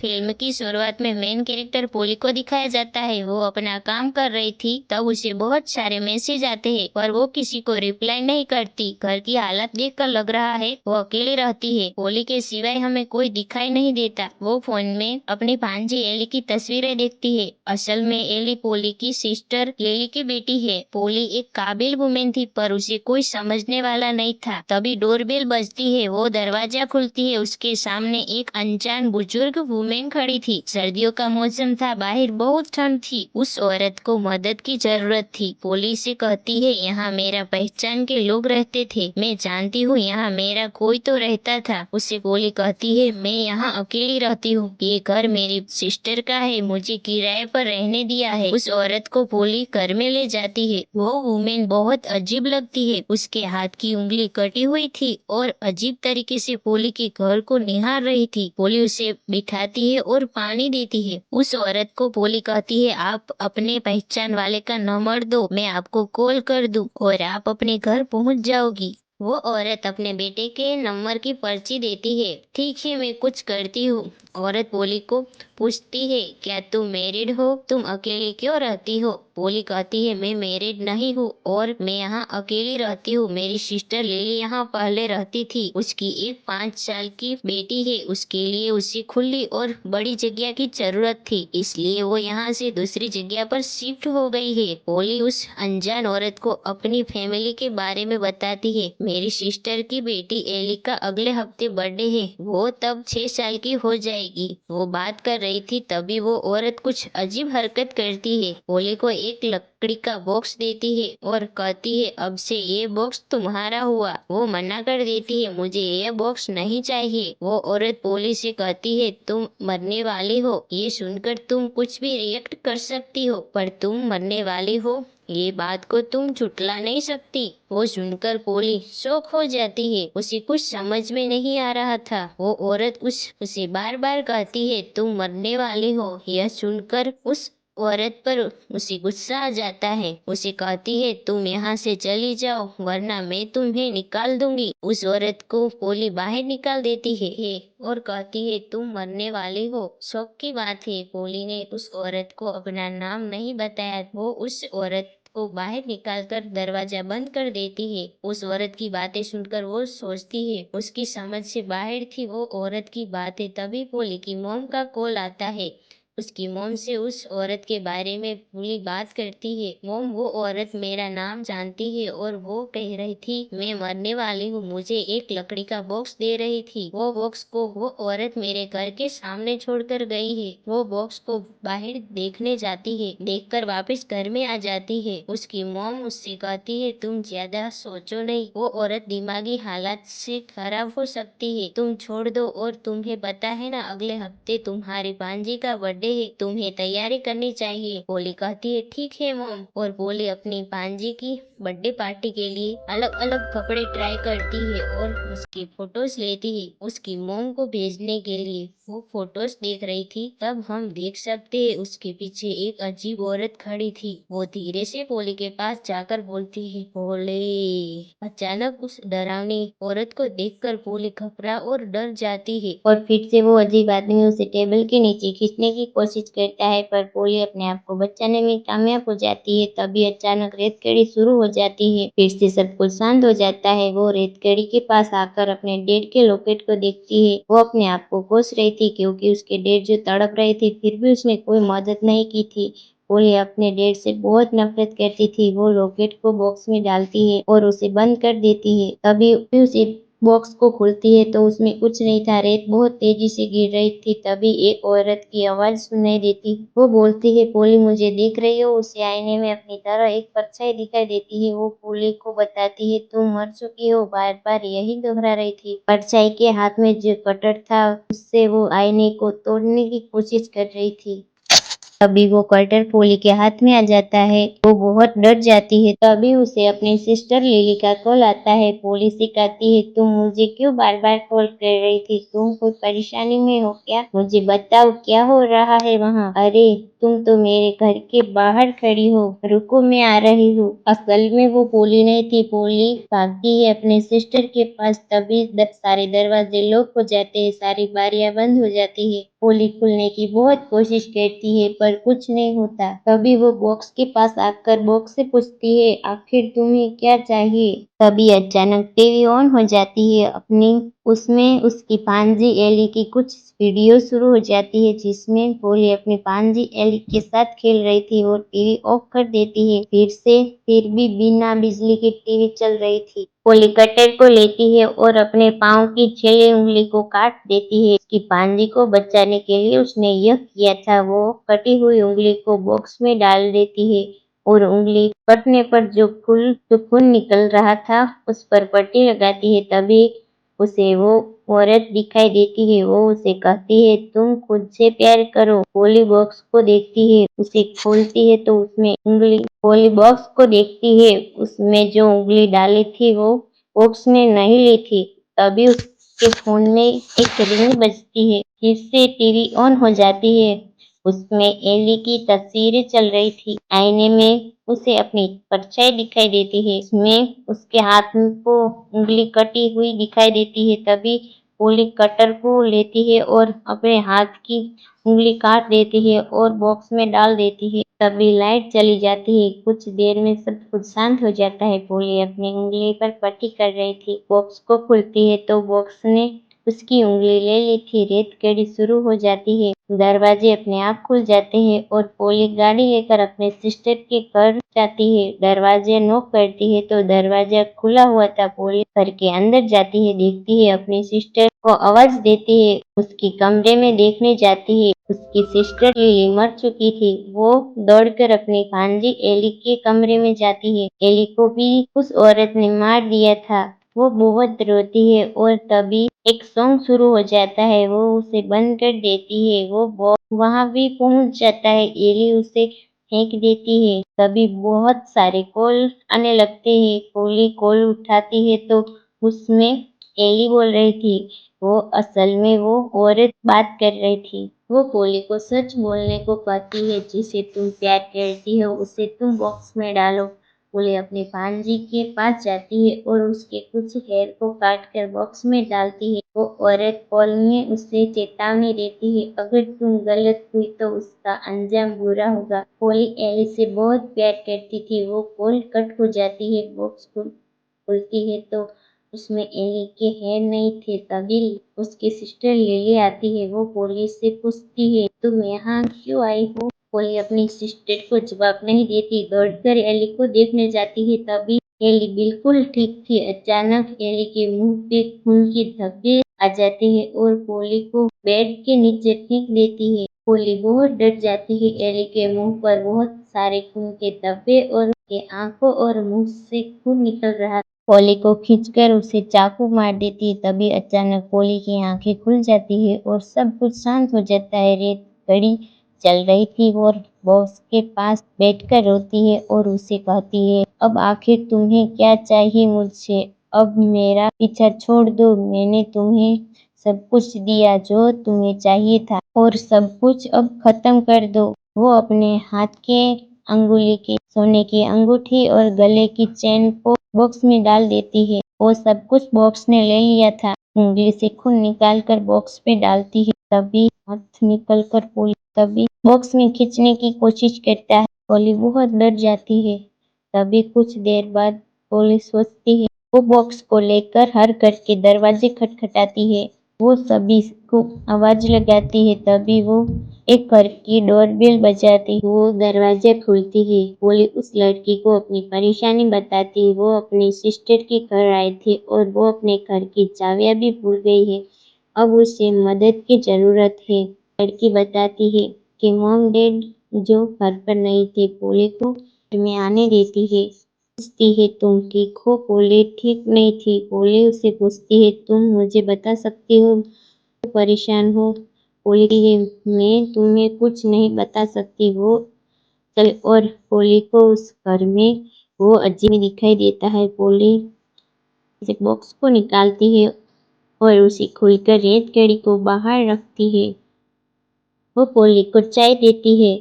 Film की शुरुआत में मेन कैरेक्टर पोली को दिखाया जाता है। वो अपना काम कर रही थी, तब उसे बहुत सारे मैसेज आते हैं पर वो किसी को रिप्लाई नहीं करती। घर की हालत देखकर लग रहा है वो अकेली रहती है। पोली के सिवाय हमें कोई दिखाई नहीं देता। वो फोन में अपनी भांजी एली की तस्वीरें देखती है। असल में एली पोली की सिस्टर लिली की बेटी है। पोली एक काबिल वुमेन थी पर उसे कोई समझने वाला नहीं था। तभी डोरबेल बजती है। वो दरवाजा खुलती है। उसके सामने एक अनजान बुजुर्ग वुमेन खड़ी थी। सर्दियों का मौसम था, बाहर बहुत ठंड थी। उस औरत को मदद की जरूरत थी। पोली से कहती है, यहाँ मेरा पहचान के लोग रहते थे, मैं जानती हूँ यहाँ मेरा कोई तो रहता था। उसे पोली कहती है, मैं यहाँ अकेली रहती हूँ, ये घर मेरी सिस्टर का है, मुझे किराए पर रहने दिया है। उस औरत को पोली घर में ले जाती है। वो वुमेन बहुत अजीब लगती है। उसके हाथ की उंगली कटी हुई थी और अजीब तरीके से पोली के घर को निहार रही थी। पोली उसे बिठाती है और पानी देती है। उस औरत को पोली कहती है, आप अपने पहचान वाले का नंबर दो, मैं आपको कॉल कर दूं और आप अपने घर पहुंच जाओगी। वो औरत अपने बेटे के नंबर की पर्ची देती है। ठीक है, मैं कुछ करती हूँ। औरत पोली को पूछती है, क्या तुम मैरिड हो? तुम अकेली क्यों रहती हो? पोली कहती है, मैं मैरिड नहीं हूँ और मैं यहाँ अकेली रहती हूँ। मेरी सिस्टर लिली यहाँ पहले रहती थी। उसकी एक 5 साल की बेटी है। उसके लिए उसे खुली और बड़ी जगह की जरूरत थी, इसलिए वो यहाँ से दूसरी जगह पर शिफ्ट हो गई है। पोली उस अनजान औरत को अपनी फैमिली के बारे में बताती है। मेरी सिस्टर की बेटी एली का अगले हफ्ते बर्थडे है, वो तब 6 साल की हो जाएगी। वो बात कर रही थी, तभी वो औरत कुछ अजीब हरकत करती है। पोली को एक लकड़ी का बॉक्स देती है और कहती है, अब से ये बॉक्स तुम्हारा हुआ। वो मना कर देती है, मुझे ये बॉक्स नहीं चाहिए। वो औरत पोली से कहती है, तुम मरने वाली हो। ये सुनकर तुम कुछ भी रिएक्ट कर सकती हो, पर तुम मरने वाली हो, ये बात को तुम झुटला नहीं सकती। वो सुनकर पोली शॉक हो जाती है। उसे कुछ समझ में नहीं आ रहा था। वो औरत उसे बार बार कहती है, तुम मरने वाली हो। यह सुनकर उस औरत पर उसे गुस्सा आ जाता है। उसे कहती है, तुम यहाँ से चली जाओ वरना मैं तुम्हें निकाल दूंगी। उस औरत को पोली बाहर निकाल देती है और कहती है, तुम मरने वाली हो। शौक की बात है, पोली ने उस औरत को अपना नाम नहीं बताया। वो उस औरत को बाहर निकालकर दरवाजा बंद कर देती है। उस औरत की बातें सुनकर वो सोचती है उसकी समझ से बाहर थी वो औरत की बातें। तभी पोली की मॉम का कॉल आता है। उसकी मॉम से उस औरत के बारे में पूरी बात करती है। मॉम, वो औरत मेरा नाम जानती है और वो कह रही थी मैं मरने वाली हूँ, मुझे एक लकड़ी का बॉक्स दे रही थी। वो बॉक्स को वो औरत मेरे घर के सामने छोड़कर गई है। वो बॉक्स को बाहर देखने जाती है, देखकर वापस घर में आ जाती है। उसकी मॉम उससे कहती है, तुम ज्यादा सोचो नहीं, वो औरत दिमागी हालत से खराब हो सकती है, तुम छोड़ दो। और तुम्हें पता है ना, अगले हफ्ते तुम्हारी भांजी का बर्थडे है, तुम्हें तैयारी करनी चाहिए। पोली कहती है, ठीक है मॉम। और पोली अपनी भांजी की बर्थडे पार्टी के लिए अलग अलग कपड़े ट्राई करती है और उसकी फोटोज लेती है उसकी मॉम को भेजने के लिए। वो फोटोज देख रही थी, तब हम देख सकते हैं उसके पीछे एक अजीब औरत खड़ी थी। वो धीरे से पोली के पास जाकर बोलती है, पोली। अचानक उस डरावनी औरत को देखकर पोली घबरा और डर जाती है और फिर से वो अजीब आदमी उसे टेबल के नीचे खींचने की कोशिश करता है, पर पोली अपने आप को बचाने में कामयाब हो जाती है। तभी अचानक रेतकड़ी शुरू हो जाती है। फिर से सब कुछ शांत हो जाता है। वो रेतकड़ी के पास आकर अपने डैड के लॉकेट को देखती है। वो अपने आप को कोस रही थी क्योंकि उसके डैड जो तड़प रहे थे, फिर भी उसने कोई मदद नहीं की थी। पोली अपने डैड से बहुत नफरत करती थी। वो लॉकेट को बॉक्स में डालती है और उसे बंद कर देती है। तभी उसे बॉक्स को खोलती है तो उसमें कुछ नहीं था। रेत बहुत तेजी से गिर रही थी। तभी एक औरत की आवाज सुनाई देती। वो बोलती है, पोली मुझे देख रही हो? उसे आईने में अपनी तरह एक परछाई दिखाई देती है। वो पोली को बताती है, तुम मर चुकी हो। बार बार यही दोहरा रही थी। परछाई के हाथ में जो कटर था, उससे वो आईने को तोड़ने की कोशिश कर रही थी। तभी वो कटर पोली के हाथ में आ जाता है। वो बहुत डर जाती है। तभी उसे अपनी सिस्टर लिली का कॉल आता है। पोली से कहती है, तुम मुझे क्यों बार बार कॉल कर रही थी? तुम कोई परेशानी में हो क्या? मुझे बताओ क्या हो रहा है वहाँ? अरे तुम तो मेरे घर के बाहर खड़ी हो, रुको मैं आ रही हूँ। असल में वो पोली नहीं थी। पोली भागती है अपने सिस्टर के पास, तभी सारे दरवाजे लॉक हो जाते हैं, सारी बारियां बंद हो जाती है। पोली खुलने की बहुत कोशिश करती है पर कुछ नहीं होता। तभी वो बॉक्स के पास आकर बॉक्स से पूछती है, आखिर तुम्हें क्या चाहिए? तभी अचानक टीवी ऑन हो जाती है। अपनी उसमें उसकी भांजी एली की कुछ वीडियो शुरू हो जाती है, जिसमें पोली अपनी भांजी एली के साथ खेल रही थी। वो टीवी ऑफ कर देती है। फिर भी बिना बिजली के टीवी चल रही थी। पोली कटर को लेती है और अपने पाँव की छेले उंगली को काट देती है। उसकी भांजी को बचाने के लिए उसने यह किया था। वो कटी हुई उंगली को बॉक्स में डाल देती है और उंगली कटने पर जो खून निकल रहा था उस पर पट्टी लगाती है। तभी उसे वो औरत दिखाई देती है। वो उसे कहती है, तुम खुद से प्यार करो। पोली बॉक्स को देखती है, उसे खोलती है तो उसमें उंगली पोली बॉक्स को देखती है, उसमें जो उंगली डाली थी वो बॉक्स ने नहीं ली थी। तभी उसके फोन में एक रिंग बजती है, जिससे टीवी ऑन हो जाती है। उसमें एली की तस्वीरें चल रही थी। आईने में उसे अपनी परछाई दिखाई देती है। उसमें उसके हाथ को उंगली कटी हुई दिखाई देती है। तभी पोली कटर को लेती है और अपने हाथ की उंगली काट देती है और बॉक्स में डाल देती है। तभी लाइट चली जाती है। कुछ देर में सब कुछ शांत हो जाता है। पोली अपनी उंगली पर पट्टी कर रही थी। बॉक्स को खुलती है तो बॉक्स ने उसकी उंगली ले ली थी। रेत कड़ी शुरू हो जाती है। दरवाजे अपने आप खुल जाते हैं और पोली गाड़ी लेकर अपने सिस्टर के घर जाती है। दरवाजे नॉक करती है तो दरवाजा खुला हुआ था। पोली घर के अंदर जाती है, देखती है अपनी सिस्टर को आवाज देती है, उसकी कमरे में देखने जाती है। उसकी सिस्टर लिली मर चुकी थी। वो दौड़कर अपनी भांजी एली के कमरे में जाती है। एली को भी उस औरत ने मार दिया था। वो बहुत रोती है और तभी एक सॉन्ग शुरू हो जाता है। वो उसे बंद कर देती है। वो वहां भी पहुंच जाता है। एली उसे फेंक देती है। तभी बहुत सारे कॉल आने लगते हैं। पोली कॉल उठाती है तो उसमें एली बोल रही थी। वो असल में वो औरत बात कर रही थी। वो पोली को सच बोलने को कहती है, जिसे तुम प्यार करती हो उसे तुम बॉक्स में डालो। पोली अपनी भांजी के पास जाती है और उसके कुछ हेयर को काट कर बॉक्स में डालती है। वो औरत कॉल में उसे चेतावनी देती है, अगर तुम गलत हुई तो उसका अंजाम बुरा होगा। पोली एली से बहुत प्यार करती थी। वो कॉल कट हो जाती है। बॉक्स खुलती है तो उसमें एली के हेयर नहीं थे। तभी उसकी सिस्टर लिली आती है। वो पोली से पूछती है, तुम यहाँ क्यों आई हो? पोली अपनी सिस्टर को जवाब नहीं देती, दौड़कर एली को देखने जाती है। तभी एली बिल्कुल ठीक थी। अचानक एली के मुंह पे खून के धब्बे आ जाते हैं और पोली को बेड के नीचे फेंक देती है। पोली बहुत डर जाती है। एली के मुंह पर बहुत सारे खून के धब्बे और उसके आंखों और मुंह से खून निकल रहा। पोली को खींचकर उसे चाकू मार देती है। तभी अचानक पोली की आंखें खुल जाती है और सब कुछ शांत हो जाता है। रेत घड़ी चल रही थी और बॉस के पास बैठकर रोती है और उसे कहती है, अब आखिर तुम्हें क्या चाहिए मुझसे? अब मेरा पीछा छोड़ दो। मैंने तुम्हें सब कुछ दिया जो तुम्हें चाहिए था और सब कुछ अब खत्म कर दो। वो अपने हाथ के अंगुली की सोने की अंगूठी और गले की चेन को बॉक्स में डाल देती है। वो सब कुछ बॉक्स ने ले लिया था। उंगली से खून निकाल कर बॉक्स पे डालती है। तभी हाथ निकल कर तभी बॉक्स में खींचने की कोशिश करता है। पोली बहुत डर जाती है। तभी कुछ देर बाद पोली सोचती है। वो बॉक्स को लेकर हर घर के दरवाजे खटखटाती है। वो सभी को आवाज लगाती है। तभी वो एक घर की डोरबेल बजाती है। वो दरवाजा खोलती है। पोली उस लड़की को अपनी परेशानी बताती है। वो अपनी सिस्टर के घर आई थी और वो अपने घर की चाबियां भी भूल गई है। अब उसे मदद की जरूरत है। लड़की बताती है कि मॉम डैड जो घर पर नहीं थे पोली को घर में आने देती है। पूछती है, तुम ठीक हो? पोली ठीक नहीं थी। पोली उसे पूछती है, तुम मुझे बता सकती हो क्यों परेशान हो? पोली कहती है, मैं तुम्हें कुछ नहीं बता सकती। वो चल और पोली को उस घर में वो अजीब दिखाई देता है। पोली इस बॉक्स को निकालती है और उसे खोलकर रेत कड़ी को बाहर रखती है। वो पोली को चाय देती है।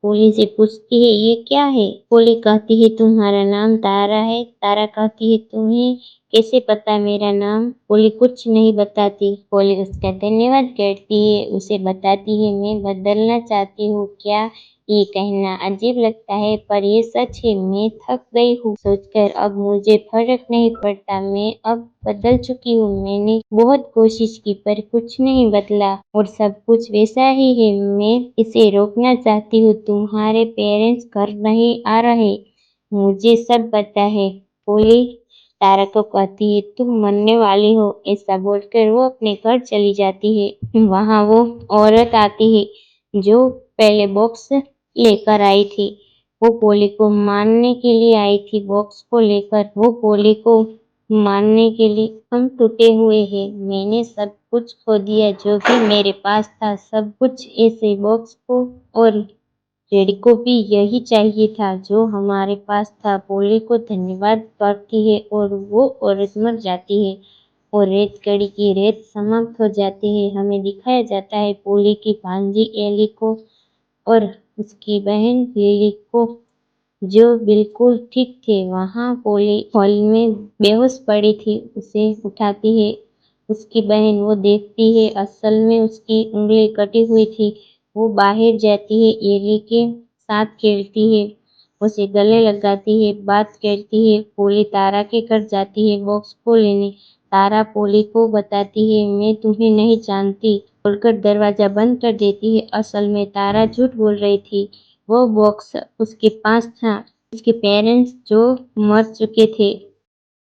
पोली से पूछती है ये क्या है। पोली कहती है तुम्हारा नाम तारा है। तारा कहती है तुम्हें कैसे पता मेरा नाम। पोली कुछ नहीं बताती। पोली उसका धन्यवाद करती है, उसे बताती है मैं बदलना चाहती हूँ क्या। ये कहना अजीब लगता है पर ये सच है। मैं थक गई हूँ सोचकर, अब मुझे फर्क नहीं पड़ता। मैं अब बदल चुकी हूँ। मैंने बहुत कोशिश की पर कुछ नहीं बदला और सब कुछ वैसा ही है। मैं इसे रोकना चाहती हूँ। तुम्हारे पेरेंट्स घर नहीं आ रहे, मुझे सब पता है। पोली तारा को कहती है तुम मरने वाली हो। ऐसा बोलकर वो अपने घर चली जाती है। वहाँ वो औरत आती है जो पहले बॉक्स लेकर आई थी। वो पोली को मारने के लिए आई थी। बॉक्स को लेकर वो पोली को मारने के लिए हम टूटे हुए हैं। मैंने सब कुछ खो दिया जो भी मेरे पास था, सब कुछ। ऐसे बॉक्स को और रेडी को भी यही चाहिए था जो हमारे पास था। पोली को धन्यवाद करती है और वो औरत मर जाती है और रेत कड़ी की रेत समाप्त हो जाती है। हमें दिखाया जाता है पोली की भांजी एली को और उसकी बहन लिली को जो बिल्कुल ठीक थे। वहाँ पोली हॉल में बेहोश पड़ी थी। उसे उठाती है उसकी बहन। वो देखती है असल में उसकी उंगली कटी हुई थी। वो बाहर जाती है, एली के साथ खेलती है, उसे गले लगाती है, बात करती है। पोली तारा के घर जाती है बॉक्स को लेने। तारा पोली को बताती है मैं तुम्हें नहीं जानती बोलकर दरवाजा बंद कर देती है। असल में तारा झूठ बोल रही थी। वो बॉक्स उसके पास था। उसके पेरेंट्स जो मर चुके थे